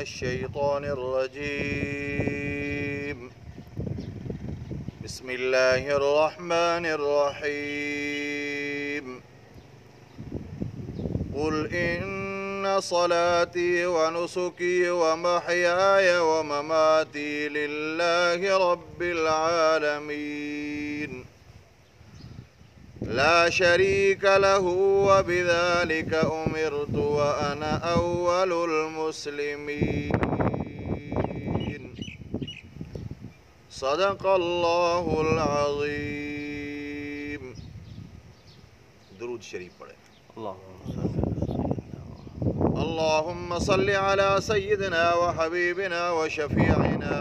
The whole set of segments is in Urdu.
الشيطان الرجيم بسم الله الرحمن الرحيم قل إن صلاتي ونسكي ومحياي ومماتي لله رب العالمين لا شريك له وبذلك أمرت وأنا أول المسلمين صدق الله العظيم. درود شریف پڑھیں. اللهم صل على سيدنا وحبيبنا وشفيعنا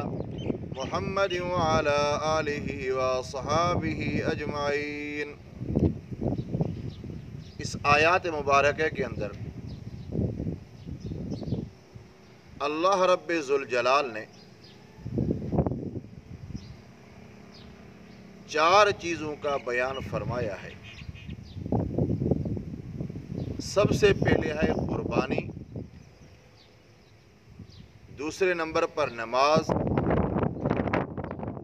محمد وعلى آله وصحابه أجمعين. اس آیات مبارکہ کے اندر اللہ رب ذوالجلال نے 4 چیزوں کا بیان فرمایا ہے. سب سے پہلے ہے قربانی، دوسرے نمبر پر نماز،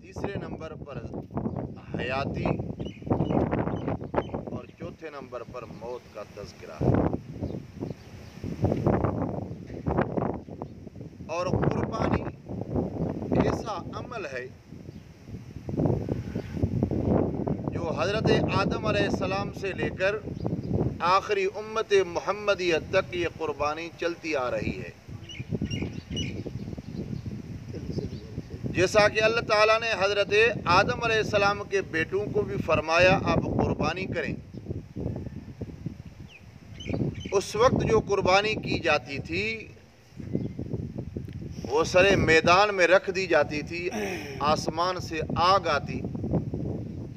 تیسرے نمبر پر حیاتی اور چوتھے نمبر پر موت کا تذکرہ ہے. اور قربانی ایسا عمل ہے جو حضرت آدم علیہ السلام سے لے کر آخری امت محمدیہ تک یہ قربانی چلتی آ رہی ہے. جیسا کہ اللہ تعالیٰ نے حضرت آدم علیہ السلام کے بیٹوں کو بھی فرمایا آپ قربانی کریں. اس وقت جو قربانی کی جاتی تھی وہ سرے میدان میں رکھ دی جاتی تھی. آسمان سے آگ آتی،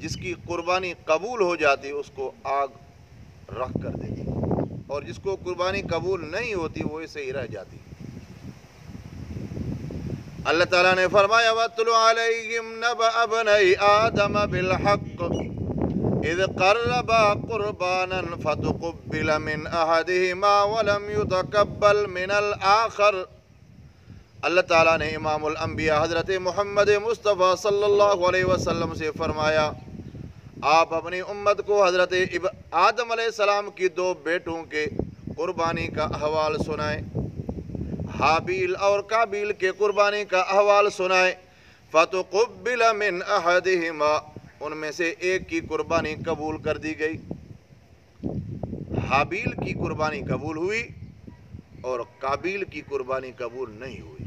جس کی قربانی قبول ہو جاتی اس کو آگ رکھ کر دیتی، اور جس کو قربانی قبول نہیں ہوتی وہ ایسے ہی رہ جاتی. اللہ تعالیٰ نے فرمایا وَاتْلُ عَلَيْهِمْ نَبَأَ ابْنَيْ آدَمَ بِالْحَقِّ إِذْ قَرَّبَا قُرْبَانًا فَتُقُبِّلَ مِنْ أَحَدِهِمَا وَلَمْ يُتَقَبَّلْ مِنَ الْآخَرِ. اللہ تعالیٰ نے امام الانبیاء حضرت محمد مصطفیٰ صلی اللہ علیہ وسلم سے فرمایا آپ اپنی امت کو حضرت آدم علیہ السلام کی 2 بیٹوں کے قربانی کا احوال سنائیں، حابیل اور قابیل کے قربانی کا احوال سنائیں. فَتُقُبِّلَ مِنْ أَحَدِهِمَا، ان میں سے ایک کی قربانی قبول کر دی گئی. حابیل کی قربانی قبول ہوئی اور قابیل کی قربانی قبول نہیں ہوئی.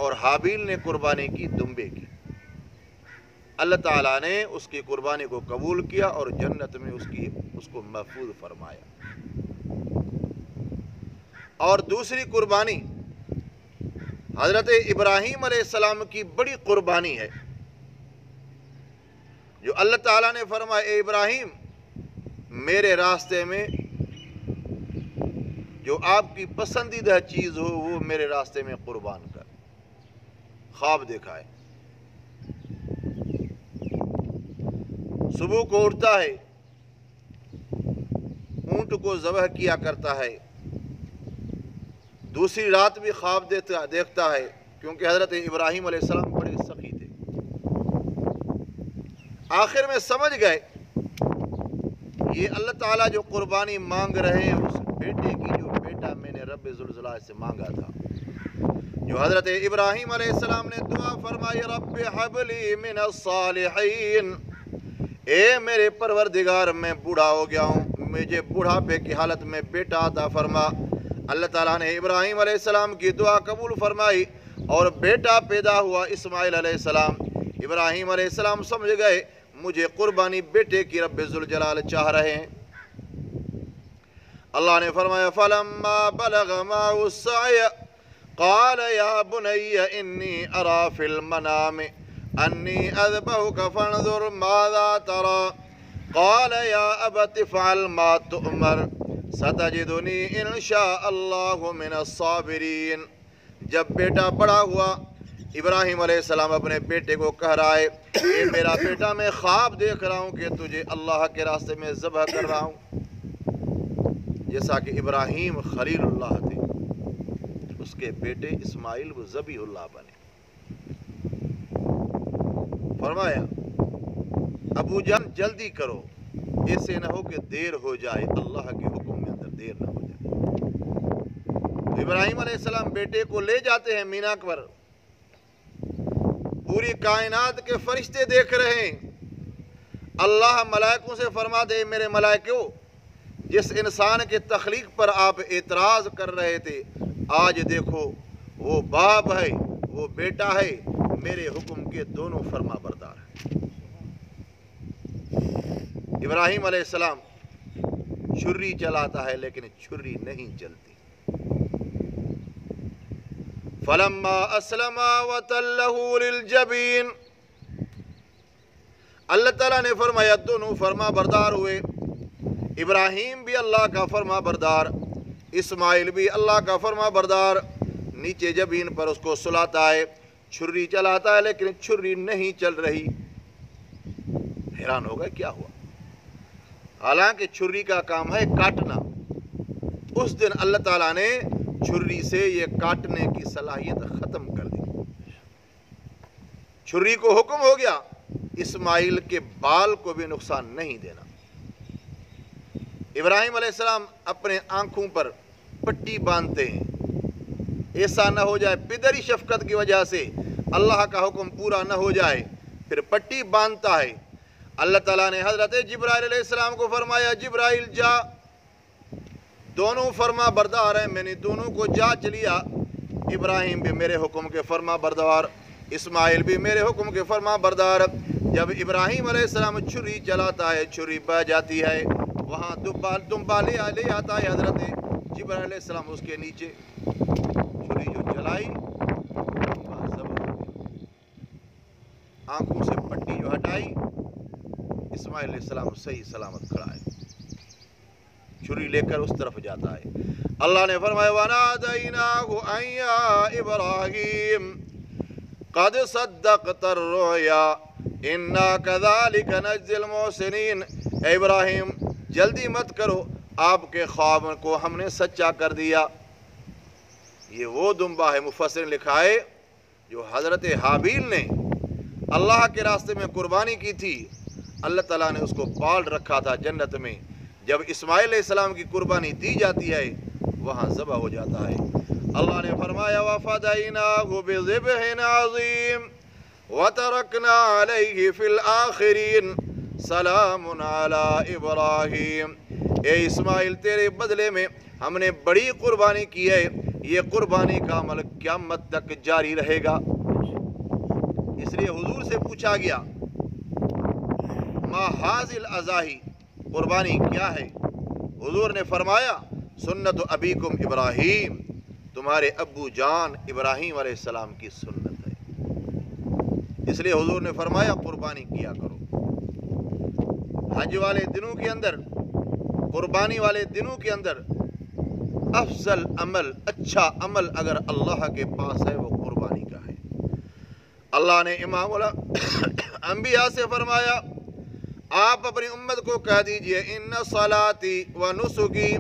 اور حابیل نے قربانی کی دمبے کی. اللہ تعالیٰ نے اس کی قربانی کو قبول کیا اور جنت میں اس کو محفوظ فرمایا. اور دوسری قربانی حضرت ابراہیم علیہ السلام کی بڑی قربانی ہے، جو اللہ تعالیٰ نے فرمایا اے ابراہیم میرے راستے میں جو آپ کی پسندیدہ چیز ہو وہ میرے راستے میں قربان کر. خواب دیکھا ہے، صبح کو اٹھتا ہے، اونٹ کو ذبح کیا کرتا ہے. دوسری رات بھی خواب دیکھتا ہے، کیونکہ حضرت ابراہیم علیہ السلام بڑے سخی تھے. آخر میں سمجھ گئے یہ اللہ تعالیٰ جو قربانی مانگ رہے ہیں اس بیٹے کی جو بیٹا میں نے رب ذوالجلال سے مانگا تھا. جو حضرت ابراہیم علیہ السلام نے دعا فرمائی رب حب لی من الصالحین، اے میرے پروردگار میں بوڑھا ہو گیا ہوں، مجھے بوڑھاپے کی حالت میں بیٹا عطا فرما. اللہ تعالیٰ نے ابراہیم علیہ السلام کی دعا قبول فرمائی اور بیٹا پیدا ہوا اسماعیل علیہ السلام. ابراہیم علیہ السلام سمجھ گئے مجھے قربانی بیٹے کی رب ذوالجلال چاہ رہے ہیں. اللہ نے فرمایا فَلَمَّا بَلَغَ مَعَهُ السَّعْيَ قَالَ يَا بُنَيَّ إِنِّي أَرَى فِي الْمَنَامِ أَنِّي أَذْبَحُكَ فَانْظُرْ مَاذَا تَرَى قَالَ يَا أَبَتِ افْعَلْ مَا تُؤْمَرْ سَتَجِدُنِي إِنْ شَاءَ اللَّهُ مِنَ الصَّابِرِينَ. جب بیٹا بڑا ہوا ابراہیم علیہ السلام اپنے بیٹے کو کہہ رہا ہے اے میرا بیٹا میں خواب دیکھ رہا ہوں کہ تجھے اللہ کے راستے میں ذبح کر رہا ہوں. جیسا کہ ابراہیم خلیل اللہ تھے، اس اس کے بیٹے اسماعیل وہ ذبیح اللہ بنے۔ فرمایا ابو جان جلدی کرو، ایسے نہ ہو کہ دیر ہو جائے، اللہ کے حکم میں اندر دیر نہ ہو جائے۔ ابراہیم علیہ السلام بیٹے کو لے جاتے ہیں مینا پر، پوری کائنات کے فرشتے دیکھ رہے ہیں۔ اللہ ملائکوں سے فرما دے میرے ملائکوں، جس انسان کے تخلیق پر آپ اعتراض کر رہے تھے، آج دیکھو وہ باپ ہے، وہ بیٹا ہے، میرے حکم کے دونوں فرما بردار ہیں۔ ابراہیم علیہ السلام چھری چلاتا ہے لیکن چھری نہیں چلتی۔ فَلَمَّا أَسْلَمَا وَتَلَّهُ لِلْجَبِينِ، اللہ تعالیٰ نے فرمایا دونوں فرما بردار ہوئے۔ ابراہیم بھی اللہ کا فرما بردار، اسماعیل بھی اللہ کا فرما بردار۔ نیچے جبین پر اس کو سلاتا ہے، چھری چلاتا ہے لیکن چھری نہیں چل رہی۔ حیران ہو گئے کیا ہوا، حالانکہ چھری کا کام ہے کاٹنا۔ اس دن اللہ تعالیٰ نے چھری سے یہ کاٹنے کی صلاحیت ختم کر دی۔ چھری کو حکم ہو گیا اسماعیل کے بال کو بھی نقصان نہیں دینا۔ ابراہیم علیہ السلام اپنے آنکھوں پر پٹی باندھتے ہیں، ایسا نہ ہو جائے پدری شفقت کی وجہ سے اللہ کا حکم پورا نہ ہو جائے، پھر پٹی باندھتا ہے۔ اللہ تعالیٰ نے حضرت جبرائیل علیہ السلام کو فرمایا جبرائیل جا، دونوں فرما بردار ہیں، میں نے دونوں کو جانچ لیا، ابراہیم بھی میرے حکم کے فرما بردار، اسماعیل بھی میرے حکم کے فرما بردار۔ جب ابراہیم علیہ السلام چھری چلاتا ہے، چھری بہ جاتی ہے، وہاں دمبا لے آتا ہے حضرت جبرائیل علیہ السلام اس کے نیچے، چھری جو چلائی دمبا ذبح ہو گیا۔ آنکھوں سے پٹی جو ہٹائی، اسماعیل علیہ السلام صحیح سلامت کھڑا ہے، چھری لے کر اس طرف جاتا ہے۔ اللہ نے فرمایا وَنَادَيْنَاهُ أَن يَا إِبْرَاهِيمُ قَدْ صَدَّقْتَ الرُّؤْيَا إِنَّا كَذَلِكَ نَجْزِي الْمُحْسِنِينَ، اے ابراہیم جلدی مت کرو، آپ کے خواب کو ہم نے سچا کر دیا۔ یہ وہ دمبا ہے، مفسر نے لکھا ہے، جو حضرت حابیل نے اللہ کے راستے میں قربانی کی تھی، اللہ تعالیٰ نے اس کو پال رکھا تھا جنت میں، جب اسماعیل علیہ السلام کی قربانی دی جاتی ہے وہاں ذبح ہو جاتا ہے۔ اللہ نے فرمایا وَفَدَيْنَاهُ بِذِبْحٍ عَظِيمٍ وَتَرَكْنَا عَلَيْهِ فِي الْآخِرِينَ سَلَامٌ عَلَىٰ إِبْرَاهِيمَ، اے اسماعیل تیرے بدلے میں ہم نے بڑی قربانی کی ہے، یہ قربانی کا عمل قیامت تک جاری رہے گا۔ اس لیے حضور سے پوچھا گیا ما حاذ الاضاحی، قربانی کیا ہے؟ حضور نے فرمایا سنت ابیکم ابراہیم، تمہارے ابو جان ابراہیم علیہ السلام کی سنت ہے۔ اس لیے حضور نے فرمایا قربانی کیا کرو۔ حج والے دنوں کے اندر، قربانی والے دنوں کے اندر افضل عمل، اچھا عمل اگر اللہ کے پاس ہے وہ قربانی کا ہے۔ اللہ نے امام الانبیاء سے فرمایا آپ اپنی امت کو کہہ دیجئے ان صلاتی و نسکی،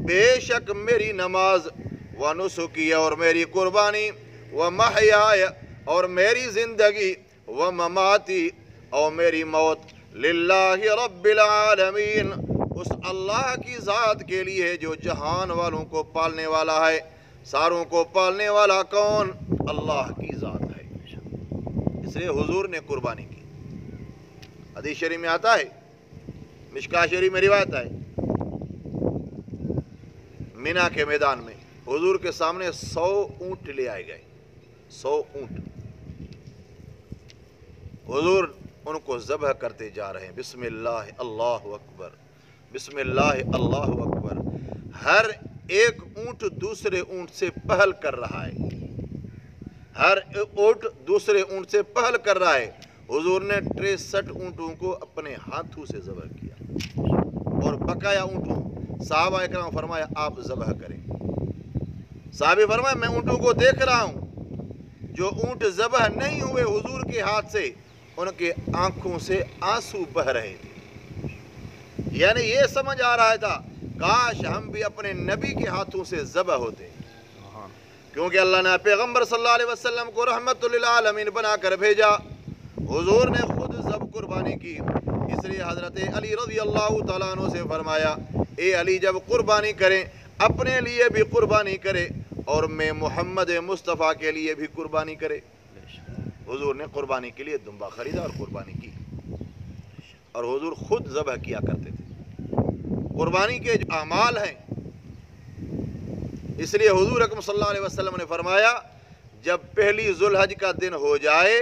بے شک میری نماز، و نسکی اور میری قربانی، و محیاي اور میری زندگی، و مماتی اور میری موت، للہ رب العالمین، اس اللہ کی ذات کے لیے ہے جو جہان والوں کو پالنے والا ہے۔ ساروں کو پالنے والا کون؟ اللہ کی ذات ہے۔ اس لیے حضور نے قربانی کی۔ حدیث شریف میں آتا ہے، مشکاہ شریف میں روایت ہے، مینا کے میدان میں حضور کے سامنے 100 اونٹ لے آئے گئے، 100 اونٹ، حضور ان کو ذبح کرتے جا رہے ہیں، بسم اللہ اللہ اکبر، بسم اللہ اللہ اکبر، ہر ایک اونٹ دوسرے اونٹ سے پہل کر رہا ہے، ہر اونٹ دوسرے اونٹ سے پہل کر رہا ہے۔ حضور نے 63 اونٹوں کو اپنے ہاتھوں سے ذبح کیا، اور بقایا اونٹوں صحابہ اکرام فرمایا آپ ذبح کریں۔ صحابی فرمایا میں اونٹوں کو دیکھ رہا ہوں، جو اونٹ ذبح نہیں ہوئے حضور کے ہاتھ سے ان کے آنکھوں سے آنسو بہ رہے تھے، یعنی یہ سمجھ آ رہا تھا کاش ہم بھی اپنے نبی کے ہاتھوں سے ذبح ہوتے۔ کیونکہ اللہ نے پیغمبر صلی اللہ علیہ وسلم کو رحمت للعالمین بنا کر بھیجا۔ حضور نے خود ذبح قربانی کی، اس لیے حضرت علی رضی اللہ تعالیٰ عنہ سے فرمایا، اے علی جب قربانی کریں اپنے لیے بھی قربانی کرے اور میں محمد مصطفیٰ کے لیے بھی قربانی کرے۔ حضور نے قربانی کے لیے دمبا خریدا اور قربانی کی، اور حضور خود ذبح کیا کرتے تھے۔ قربانی کے جو اعمال ہیں، اس لیے حضور اکرم صلی اللہ علیہ وسلم نے فرمایا جب پہلی ذوالحج کا دن ہو جائے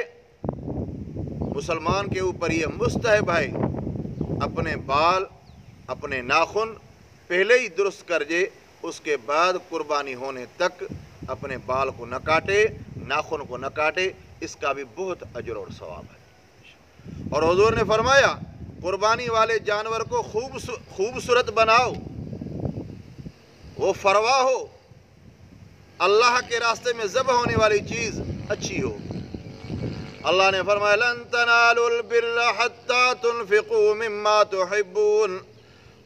مسلمان کے اوپر یہ مستحب ہے اپنے بال اپنے ناخن پہلے ہی درست کر دے، اس کے بعد قربانی ہونے تک اپنے بال کو نہ کاٹے، ناخن کو نہ کاٹے، اس کا بھی بہت اجر اور ثواب ہے۔ اور حضور نے فرمایا قربانی والے جانور کو خوبصورت بناؤ، وہ فروا ہو، اللہ کے راستے میں ذبح ہونے والی چیز اچھی ہو۔ اللہ نے فرمایا لن تنالوا البر حتى تنفقوا مما تحبون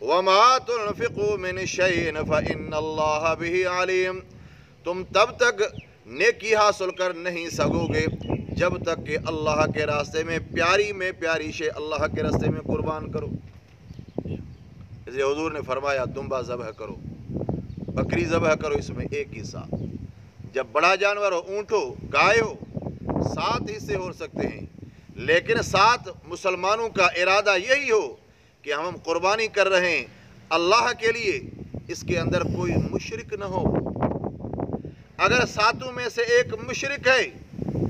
وما تنفقوا من شيء فإن الله به عليم۔ تم تب تک نیکی حاصل کر نہیں سکو گے جب تک کہ اللہ کے راستے میں پیاری شے اللہ کے راستے میں قربان کرو۔ اس لیے حضور نے فرمایا دمبا ذبح کرو، بکری ذبح کرو، اس میں ایک حصہ۔ جب بڑا جانور ہو، اونٹ ہو، گائے ہو، 7 حصے ہو سکتے ہیں، لیکن 7 مسلمانوں کا ارادہ یہی ہو کہ ہم قربانی کر رہے ہیں اللہ کے لیے، اس کے اندر کوئی مشرک نہ ہو۔ اگر 7 میں سے ایک مشرک ہے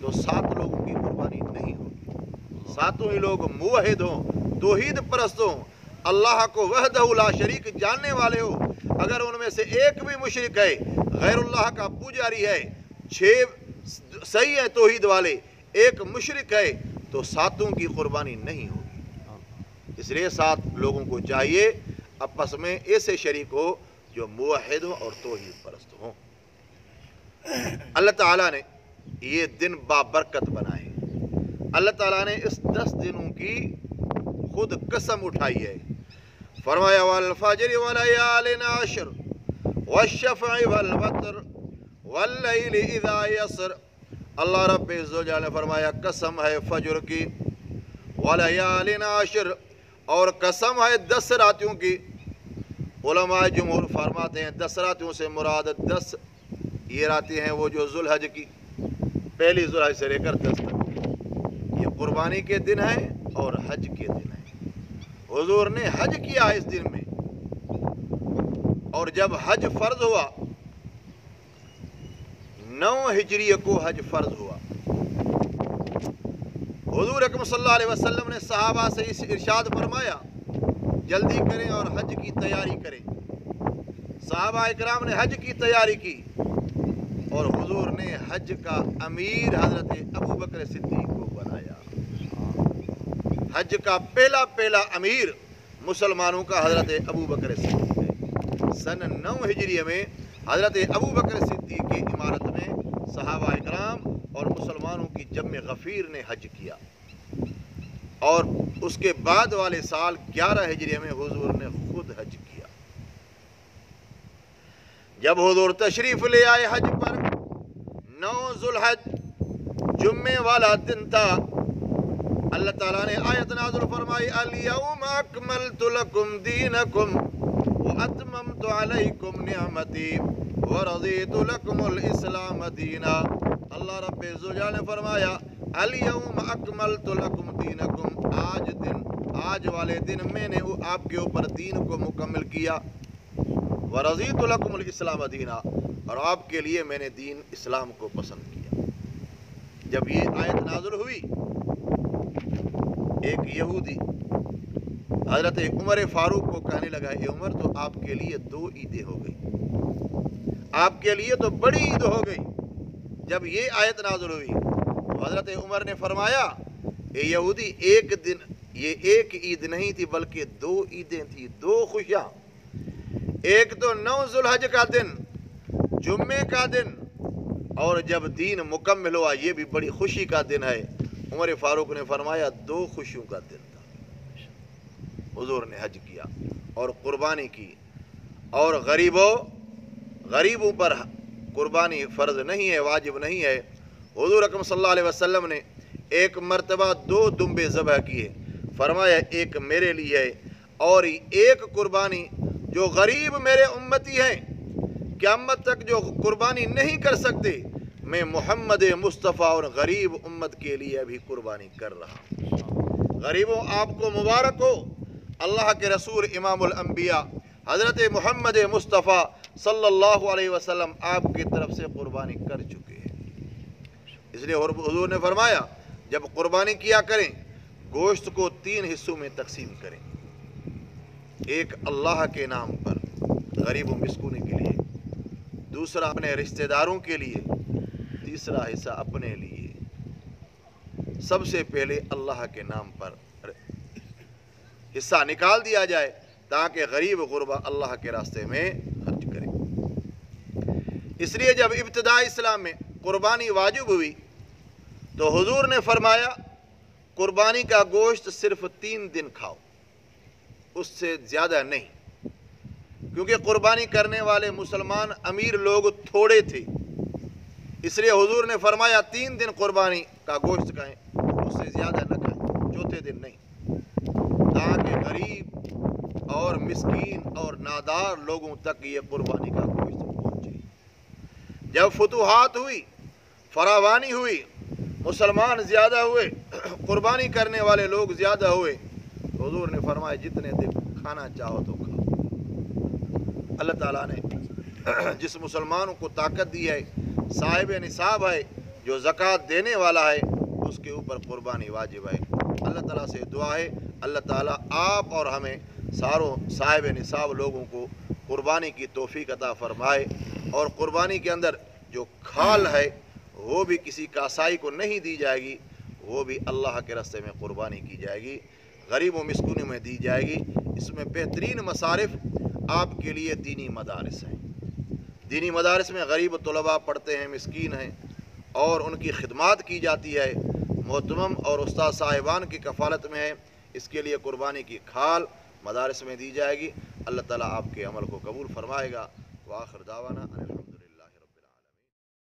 تو 7 لوگوں کی قربانی نہیں ہوگی۔ 7 ہی لوگ موحد ہوں، توحید پرست ہوں، اللہ کو وحدہ لا شریک جاننے والے ہو۔ اگر ان میں سے ایک بھی مشرک ہے، غیر اللہ کا پجاری ہے، 6 صحیح ہے توحید والے، ایک مشرک ہے، تو 7 کی قربانی نہیں ہوگی۔ اس لیے 7 لوگوں کو چاہیے آپس میں ایسے شریک ہو جو موحد ہوں اور توحید پرست ہوں۔ اللہ تعالیٰ نے یہ دن بابرکت بنائے۔ اللہ تعالیٰ نے اس 10 دنوں کی خود قسم اٹھائی ہے۔ فرمایا والفجر وليال عشر والشفع والوتر واللیل اذا یسر۔ اللہ رب عزوجل نے فرمایا قسم ہے فجر کی، ولیال عشر، اور قسم ہے 10 راتوں کی۔ علماء جمہور فرماتے ہیں 10 راتوں سے مراد 10 یہ راتیں ہیں وہ جو ذوالحج کی پہلی ذوالحج سے لے کر 10 تک، یہ قربانی کے دن ہیں اور حج کے دن ہیں۔ حضور نے حج کیا اس دن میں، اور جب حج فرض ہوا 9 ہجری کو حج فرض ہوا، حضور اکرم صلی اللہ علیہ وسلم نے صحابہ سے اس ارشاد فرمایا جلدی کریں اور حج کی تیاری کریں۔ صحابہ اکرام نے حج کی تیاری کی، اور حضور نے حج کا امیر حضرت ابو بکر صدیق کو بنایا۔ حج کا پہلا امیر مسلمانوں کا حضرت ابو بکر صدیق ہے۔ سن 9 ہجری میں حضرت ابو بکر صدیق کی عمارت میں صحابہ اکرام اور مسلمانوں کی جم غفیر نے حج کیا، اور اس کے بعد والے سال 11 ہجری میں حضور نے خود حج کیا۔ جب حضور تشریف لے آئے حج پر 9 ذوالحج جمعے والا دن تھا، اللہ تعالیٰ نے آیت نازل فرمائی الیوم اکملت لکم دینکم واتممت علیکم نعمتی ورضیت لکم الاسلام دینا۔ اللہ رب عزوجل نے فرمایا الیوم اکملت لکم دینکم، آج والے دن میں نے آپ کے اوپر دین کو مکمل کیا، ورضیت لکم الاسلام دینا، اور آپ کے لیے میں نے دین اسلام کو پسند کیا۔ جب یہ آیت نازل ہوئی، ایک یہودی حضرت عمر فاروق کو کہنے لگا اے عمر تو آپ کے لیے 2 عیدیں ہو گئی، آپ کے لیے تو بڑی عید ہو گئی۔ جب یہ آیت نازل ہوئی تو حضرت عمر نے فرمایا اے یہودی ایک دن، یہ ایک عید نہیں تھی بلکہ 2 عیدیں تھیں، 2 خوشیاں۔ ایک تو 9 ذوالحج کا دن، جمعے کا دن، اور جب دین مکمل ہوا یہ بھی بڑی خوشی کا دن ہے۔ عمر فاروق نے فرمایا 2 خوشیوں کا دن تھا۔ حضور نے حج کیا اور قربانی کی، اور غریبوں پر قربانی فرض نہیں ہے، واجب نہیں ہے۔ حضور اکرم صلی اللہ علیہ وسلم نے ایک مرتبہ 2 دمبے ذبح کیے، فرمایا ایک میرے لیے ہے اور ایک قربانی جو غریب میرے امتی ہیں قیامت تک جو قربانی نہیں کر سکتے، میں محمد مصطفیٰ اور غریب امت کے لیے ابھی قربانی کر رہا ہوں۔ غریبوں آپ کو مبارک ہو، اللہ کے رسول امام الانبیاء حضرت محمد مصطفیٰ صلی اللہ علیہ وسلم آپ کی طرف سے قربانی کر چکے ہیں۔ اس لیے حضور نے فرمایا جب قربانی کیا کریں گوشت کو 3 حصوں میں تقسیم کریں، ایک اللہ کے نام پر غریب و مسکینوں کے لیے، دوسرا اپنے رشتہ داروں کے لیے، تیسرا حصہ اپنے لیے۔ سب سے پہلے اللہ کے نام پر حصہ نکال دیا جائے تاکہ غریب غربا اللہ کے راستے میں خرچ کرے۔ اس لیے جب ابتداء اسلام میں قربانی واجب ہوئی تو حضور نے فرمایا قربانی کا گوشت صرف 3 دن کھاؤ، اس سے زیادہ نہیں، کیونکہ قربانی کرنے والے مسلمان امیر لوگ تھوڑے تھے، اس لیے حضور نے فرمایا 3 دن قربانی کا گوشت کھائیں، اس سے زیادہ نہ کھائیں، چوتھے دن نہیں، تاکہ غریب اور مسکین اور نادار لوگوں تک یہ قربانی کا گوشت پہنچے۔ جب فتوحات ہوئی، فراوانی ہوئی، مسلمان زیادہ ہوئے، قربانی کرنے والے لوگ زیادہ ہوئے، حضور نے فرمایا جتنے دن کھانا چاہو تو کھاؤ۔ اللہ تعالیٰ نے جس مسلمانوں کو طاقت دی ہے، صاحب نصاب ہے، جو زکوٰۃ دینے والا ہے، اس کے اوپر قربانی واجب ہے۔ اللہ تعالیٰ سے دعا ہے اللہ تعالیٰ آپ اور ہمیں ساروں صاحب نصاب لوگوں کو قربانی کی توفیق عطا فرمائے، اور قربانی کے اندر جو کھال ہے وہ بھی کسی کاسائی کو نہیں دی جائے گی، وہ بھی اللہ کے راستے میں قربانی کی جائے گی، غریب و مسکینوں میں دی جائے گی۔ اس میں بہترین مصارف آپ کے لیے دینی مدارس ہیں۔ دینی مدارس میں غریب طلباء پڑھتے ہیں، مسکین ہیں، اور ان کی خدمات کی جاتی ہے، محتمم اور استاد صاحبان کی کفالت میں ہے، اس کے لیے قربانی کی کھال مدارس میں دی جائے گی۔ اللہ تعالیٰ آپ کے عمل کو قبول فرمائے گا۔ وآخر دعوانا